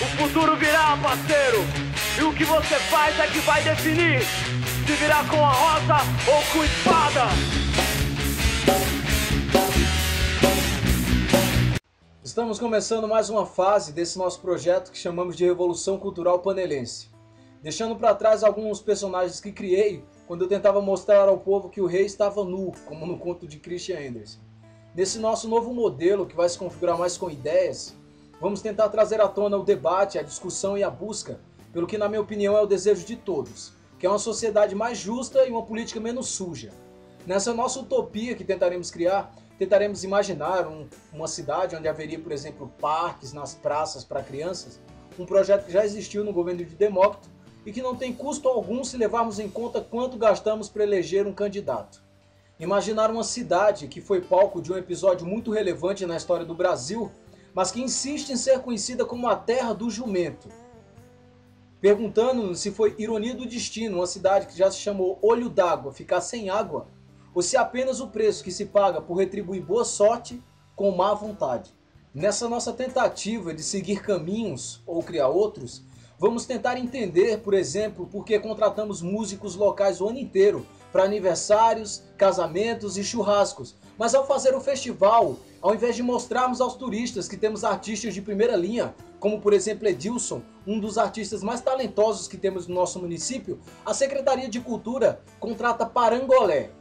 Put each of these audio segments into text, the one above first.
O futuro virá, parceiro, e o que você faz é que vai definir se virá com a rosa ou com espada. Estamos começando mais uma fase desse nosso projeto que chamamos de Revolução Cultural Panelense, deixando para trás alguns personagens que criei quando eu tentava mostrar ao povo que o rei estava nu, como no conto de Christian Andersen. Nesse nosso novo modelo, que vai se configurar mais com ideias, vamos tentar trazer à tona o debate, a discussão e a busca pelo que, na minha opinião, é o desejo de todos, que é uma sociedade mais justa e uma política menos suja. Nessa nossa utopia que tentaremos criar, tentaremos imaginar uma cidade onde haveria, por exemplo, parques nas praças para crianças, um projeto que já existiu no governo de Demócrito e que não tem custo algum se levarmos em conta quanto gastamos para eleger um candidato. Imaginar uma cidade que foi palco de um episódio muito relevante na história do Brasil, mas que insiste em ser conhecida como a Terra do Jumento. Perguntando-nos se foi ironia do destino uma cidade que já se chamou Olho d'Água ficar sem água, ou se apenas o preço que se paga por retribuir boa sorte com má vontade. Nessa nossa tentativa de seguir caminhos ou criar outros, vamos tentar entender, por exemplo, por que contratamos músicos locais o ano inteiro para aniversários, casamentos e churrascos. Mas ao fazer o festival, ao invés de mostrarmos aos turistas que temos artistas de primeira linha, como por exemplo Edilson, um dos artistas mais talentosos que temos no nosso município, a Secretaria de Cultura contrata Parangolé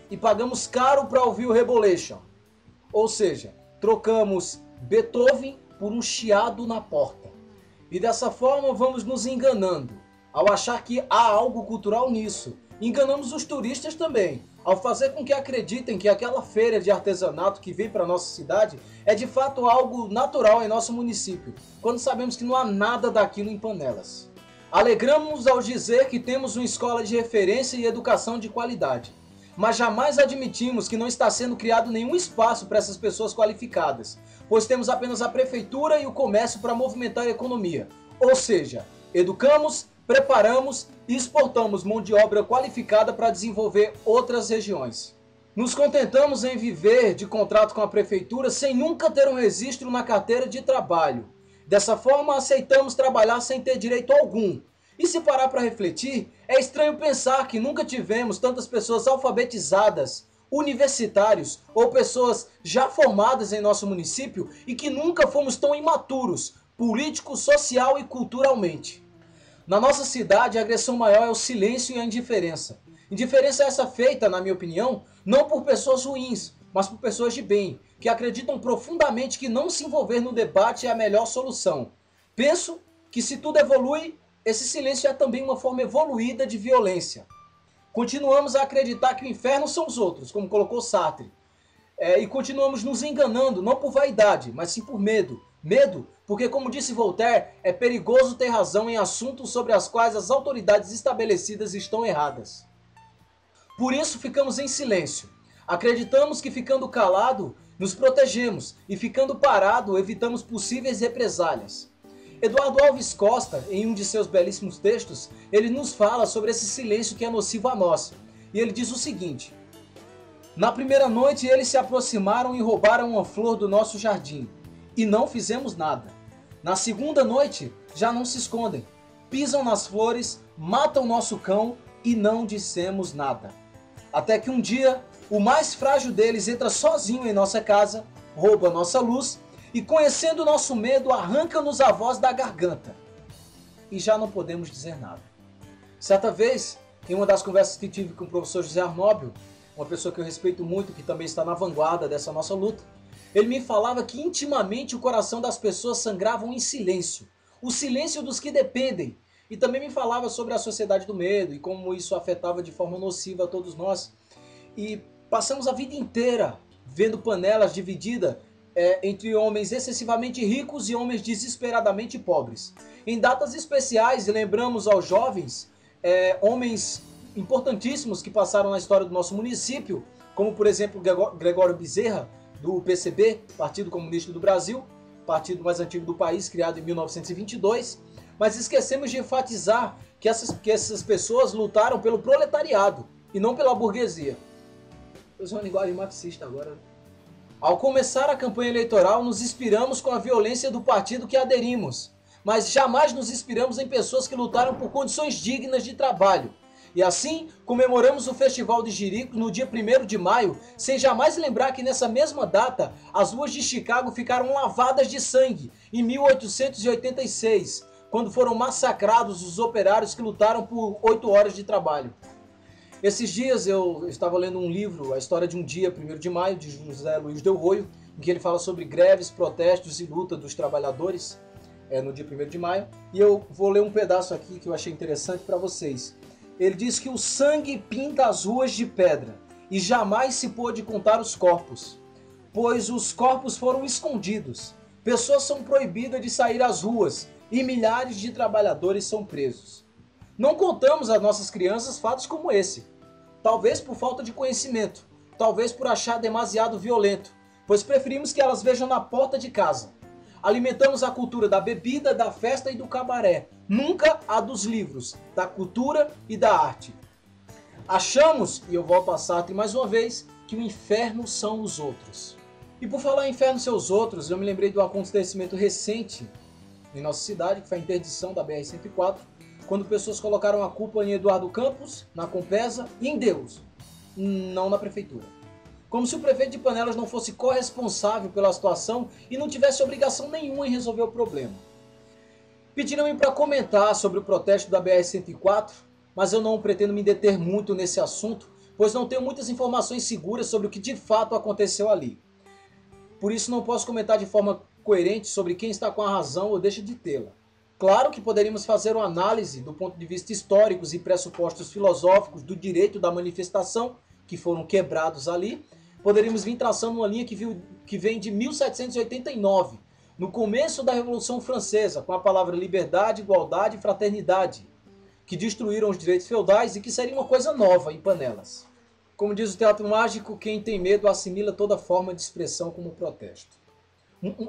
e pagamos caro para ouvir o Rebolation. Ou seja, trocamos Beethoven por um chiado na porta. E dessa forma vamos nos enganando, ao achar que há algo cultural nisso. Enganamos os turistas também, ao fazer com que acreditem que aquela feira de artesanato que vem para nossa cidade é de fato algo natural em nosso município, quando sabemos que não há nada daquilo em Panelas. Alegramos-nos ao dizer que temos uma escola de referência e educação de qualidade, mas jamais admitimos que não está sendo criado nenhum espaço para essas pessoas qualificadas, pois temos apenas a prefeitura e o comércio para movimentar a economia. Ou seja, educamos, preparamos e exportamos mão de obra qualificada para desenvolver outras regiões. Nos contentamos em viver de contrato com a prefeitura sem nunca ter um registro na carteira de trabalho. Dessa forma, aceitamos trabalhar sem ter direito algum. E se parar para refletir, é estranho pensar que nunca tivemos tantas pessoas alfabetizadas, universitários ou pessoas já formadas em nosso município e que nunca fomos tão imaturos, político, social e culturalmente. Na nossa cidade, a agressão maior é o silêncio e a indiferença. Indiferença essa feita, na minha opinião, não por pessoas ruins, mas por pessoas de bem, que acreditam profundamente que não se envolver no debate é a melhor solução. Penso que se tudo evolui, esse silêncio é também uma forma evoluída de violência. Continuamos a acreditar que o inferno são os outros, como colocou Sartre. E continuamos nos enganando, não por vaidade, mas sim por medo. Medo, porque como disse Voltaire, é perigoso ter razão em assuntos sobre as quais as autoridades estabelecidas estão erradas. Por isso ficamos em silêncio. Acreditamos que ficando calado, nos protegemos e ficando parado, evitamos possíveis represálias. Eduardo Alves Costa, em um de seus belíssimos textos, ele nos fala sobre esse silêncio que é nocivo a nós. E ele diz o seguinte: na primeira noite eles se aproximaram e roubaram uma flor do nosso jardim, e não fizemos nada. Na segunda noite já não se escondem, pisam nas flores, matam nosso cão e não dissemos nada. Até que um dia, o mais frágil deles entra sozinho em nossa casa, rouba nossa luz, e conhecendo nosso medo, arranca-nos a voz da garganta. E já não podemos dizer nada. Certa vez, em uma das conversas que tive com o professor José Arnóbio, uma pessoa que eu respeito muito, que também está na vanguarda dessa nossa luta, ele me falava que intimamente o coração das pessoas sangravam em silêncio. O silêncio dos que dependem. E também me falava sobre a sociedade do medo e como isso afetava de forma nociva a todos nós. E passamos a vida inteira vendo Panelas dividida entre homens excessivamente ricos e homens desesperadamente pobres. Em datas especiais, lembramos aos jovens homens importantíssimos que passaram na história do nosso município, como por exemplo Gregório Bezerra, do PCB, Partido Comunista do Brasil, partido mais antigo do país, criado em 1922, mas esquecemos de enfatizar que essas pessoas lutaram pelo proletariado e não pela burguesia. Vou usar uma linguagem marxista agora. Ao começar a campanha eleitoral, nos inspiramos com a violência do partido que aderimos, mas jamais nos inspiramos em pessoas que lutaram por condições dignas de trabalho. E assim, comemoramos o Festival de Jerico no dia 1º de maio, sem jamais lembrar que nessa mesma data, as ruas de Chicago ficaram lavadas de sangue, em 1886, quando foram massacrados os operários que lutaram por 8 horas de trabalho. Esses dias eu estava lendo um livro, A História de um Dia, 1º de maio, de José Luiz Del Roio, em que ele fala sobre greves, protestos e luta dos trabalhadores, no dia 1º de maio, e eu vou ler um pedaço aqui que eu achei interessante para vocês. Ele diz que o sangue pinta as ruas de pedra, e jamais se pôde contar os corpos, pois os corpos foram escondidos. Pessoas são proibidas de sair às ruas, e milhares de trabalhadores são presos. Não contamos às nossas crianças fatos como esse, talvez por falta de conhecimento, talvez por achar demasiado violento, pois preferimos que elas vejam na porta de casa. Alimentamos a cultura da bebida, da festa e do cabaré, nunca a dos livros, da cultura e da arte. Achamos, e eu volto a Sartre mais uma vez, que o inferno são os outros. E por falar em inferno são os outros, eu me lembrei de um acontecimento recente em nossa cidade, que foi a interdição da BR-104, quando pessoas colocaram a culpa em Eduardo Campos, na Compesa e em Deus, não na prefeitura. Como se o prefeito de Panelas não fosse corresponsável pela situação e não tivesse obrigação nenhuma em resolver o problema. Pediram-me para comentar sobre o protesto da BR-104, mas eu não pretendo me deter muito nesse assunto, pois não tenho muitas informações seguras sobre o que de fato aconteceu ali. Por isso não posso comentar de forma coerente sobre quem está com a razão ou deixa de tê-la. Claro que poderíamos fazer uma análise do ponto de vista históricos e pressupostos filosóficos do direito da manifestação, que foram quebrados ali. Poderíamos vir traçando uma linha que vem de 1789, no começo da Revolução Francesa, com a palavra liberdade, igualdade e fraternidade, que destruíram os direitos feudais e que seria uma coisa nova em Panelas. Como diz o teatro mágico, quem tem medo assimila toda forma de expressão como protesto.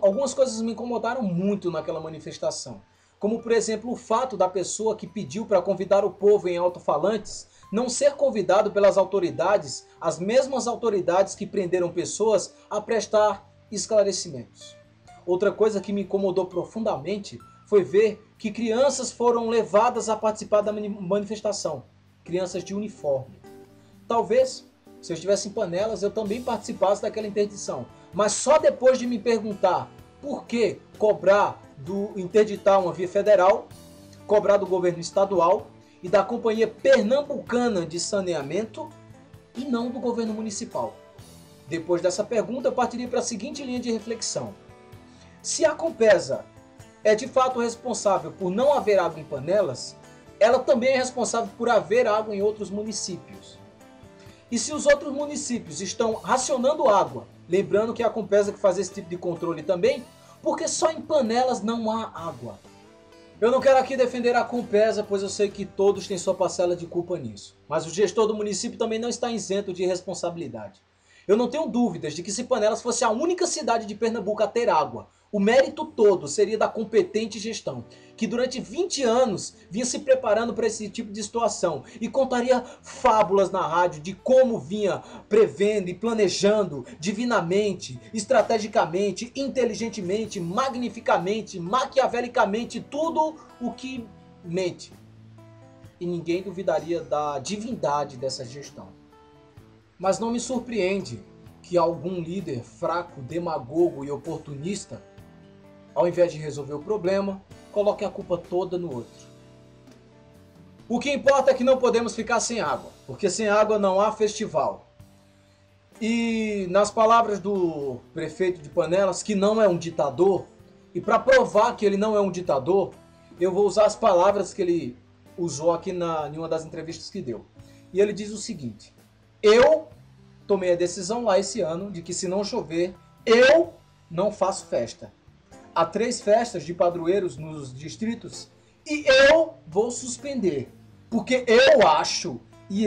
Algumas coisas me incomodaram muito naquela manifestação, como por exemplo o fato da pessoa que pediu para convidar o povo em alto-falantes não ser convidado pelas autoridades, as mesmas autoridades que prenderam pessoas, a prestar esclarecimentos. Outra coisa que me incomodou profundamente foi ver que crianças foram levadas a participar da manifestação, crianças de uniforme. Talvez, se eu estivesse em Panelas, eu também participasse daquela interdição, mas só depois de me perguntar por que interditar uma via federal, cobrar do governo estadual e da Companhia Pernambucana de Saneamento e não do governo municipal. Depois dessa pergunta, eu partiria para a seguinte linha de reflexão. Se a Compesa é de fato responsável por não haver água em Panelas, ela também é responsável por haver água em outros municípios. E se os outros municípios estão racionando água, lembrando que é a Compesa que faz esse tipo de controle também, porque só em Panelas não há água. Eu não quero aqui defender a Compesa, pois eu sei que todos têm sua parcela de culpa nisso. Mas o gestor do município também não está isento de responsabilidade. Eu não tenho dúvidas de que se Panelas fosse a única cidade de Pernambuco a ter água, o mérito todo seria da competente gestão, que durante 20 anos vinha se preparando para esse tipo de situação e contaria fábulas na rádio de como vinha prevendo e planejando divinamente, estrategicamente, inteligentemente, magnificamente, maquiavelicamente, tudo o que mente. E ninguém duvidaria da divindade dessa gestão. Mas não me surpreende que algum líder fraco, demagogo e oportunista, ao invés de resolver o problema, coloque a culpa toda no outro. O que importa é que não podemos ficar sem água, porque sem água não há festival. E nas palavras do prefeito de Panelas, que não é um ditador, e para provar que ele não é um ditador, eu vou usar as palavras que ele usou aqui em uma das entrevistas que deu. E ele diz o seguinte: eu tomei a decisão lá esse ano de que se não chover, eu não faço festa. Há 3 festas de padroeiros nos distritos e eu vou suspender. Porque eu acho, e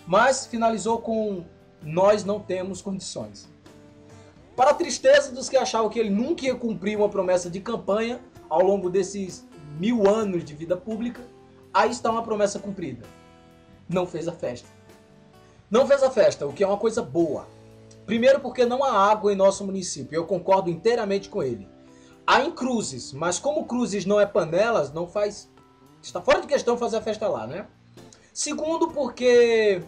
mas finalizou com nós não temos condições. Para a tristeza dos que achavam que ele nunca ia cumprir uma promessa de campanha ao longo desses 1000 anos de vida pública, aí está uma promessa cumprida. Não fez a festa. Não fez a festa, o que é uma coisa boa. Primeiro porque não há água em nosso município, eu concordo inteiramente com ele. há em Cruzes, mas como Cruzes não é Panelas, não faz... Está fora de questão fazer a festa lá, né? Segundo, porque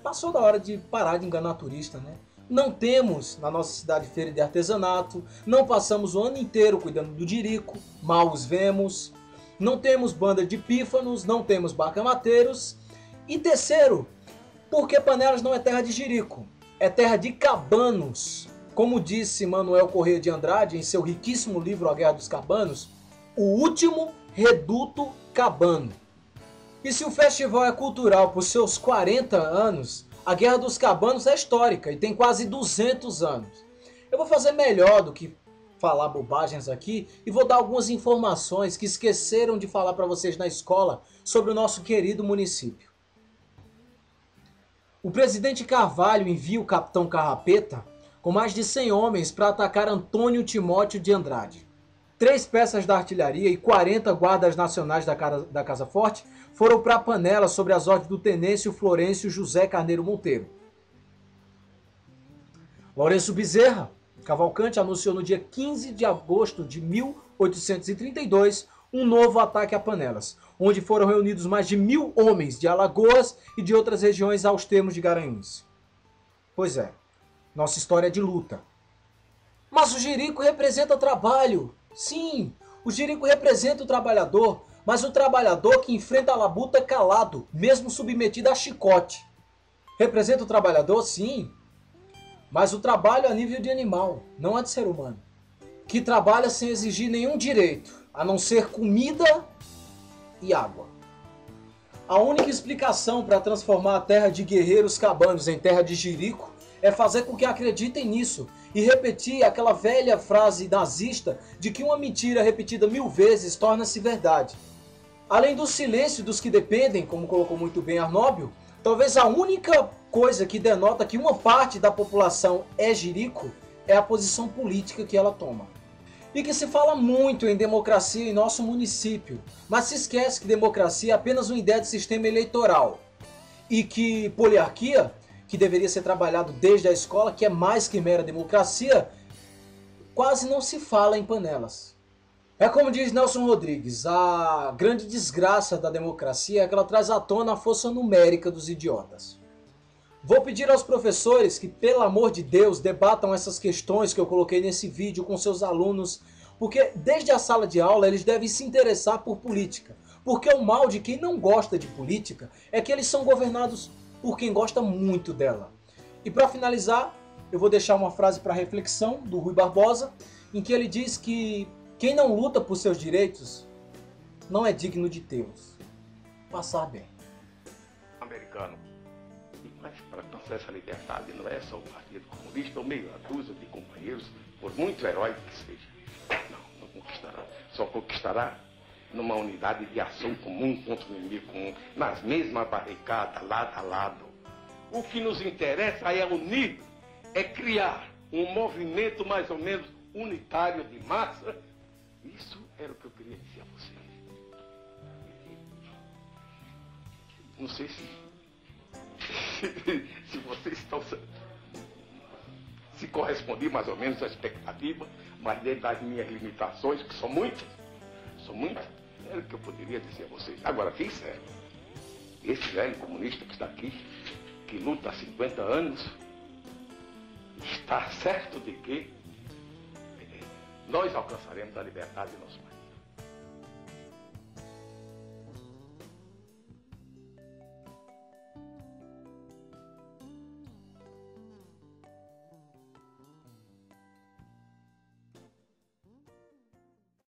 passou da hora de parar de enganar turista, né? Não temos na nossa cidade feira de artesanato, não passamos o ano inteiro cuidando do jirico, mal os vemos, não temos banda de pífanos, não temos bacamateiros. E terceiro, porque Panelas não é terra de jirico, é terra de cabanos. Como disse Manuel Corrêa de Andrade em seu riquíssimo livro A Guerra dos Cabanos, o último reduto cabano. E se o festival é cultural por seus 40 anos, a Guerra dos Cabanos é histórica e tem quase 200 anos. Eu vou fazer melhor do que falar bobagens aqui e vou dar algumas informações que esqueceram de falar para vocês na escola sobre o nosso querido município. O presidente Carvalho envia o capitão Carrapeta com mais de 100 homens para atacar Antônio Timóteo de Andrade. 3 peças da artilharia e 40 guardas nacionais da Casa Forte foram para Panelas sob as ordens do tenêncio Florencio José Carneiro Monteiro. Lourenço Bezerra Cavalcante anunciou no dia 15 de agosto de 1832 um novo ataque a Panelas, onde foram reunidos mais de 1000 homens de Alagoas e de outras regiões aos termos de Garanhuns. Pois é, nossa história é de luta. Mas o jirico representa trabalho. Sim, o jirico representa o trabalhador, mas o trabalhador que enfrenta a labuta calado, mesmo submetido a chicote. Representa o trabalhador, sim, mas o trabalho a nível de animal, não é de ser humano, que trabalha sem exigir nenhum direito, a não ser comida e água. A única explicação para transformar a terra de guerreiros cabanos em terra de jirico é fazer com que acreditem nisso e repetir aquela velha frase nazista de que uma mentira repetida 1000 vezes torna-se verdade. Além do silêncio dos que dependem, como colocou muito bem Arnóbio, talvez a única coisa que denota que uma parte da população é jirico é a posição política que ela toma. E que se fala muito em democracia em nosso município, mas se esquece que democracia é apenas uma ideia de sistema eleitoral e que poliarquia, que deveria ser trabalhado desde a escola, que é mais que mera democracia, quase não se fala em Panelas. É como diz Nelson Rodrigues, a grande desgraça da democracia é que ela traz à tona a força numérica dos idiotas. Vou pedir aos professores que, pelo amor de Deus, debatam essas questões que eu coloquei nesse vídeo com seus alunos, porque desde a sala de aula eles devem se interessar por política. Porque o mal de quem não gosta de política é que eles são governados por quem gosta muito dela. E para finalizar, eu vou deixar uma frase para reflexão do Rui Barbosa, em que ele diz que quem não luta por seus direitos não é digno de tê-los. Passar bem. Americano. Mas para alcançar essa liberdade não é só o Partido Comunista ou meia dúzia de companheiros, por muito heróico que seja. Não conquistará. Só conquistará numa unidade de ação comum contra o inimigo comum, nas mesmas barricadas, lado a lado. O que nos interessa é unir, é criar um movimento mais ou menos unitário de massa. Isso era o que eu queria dizer a vocês. Não sei se vocês estão se corresponder mais ou menos à expectativa, mas dentro das minhas limitações, que são muitas, era o que eu poderia dizer a vocês. Agora, quem serve? Esse velho comunista que está aqui, que luta há 50 anos, está certo de que nós alcançaremos a liberdade do nosso país.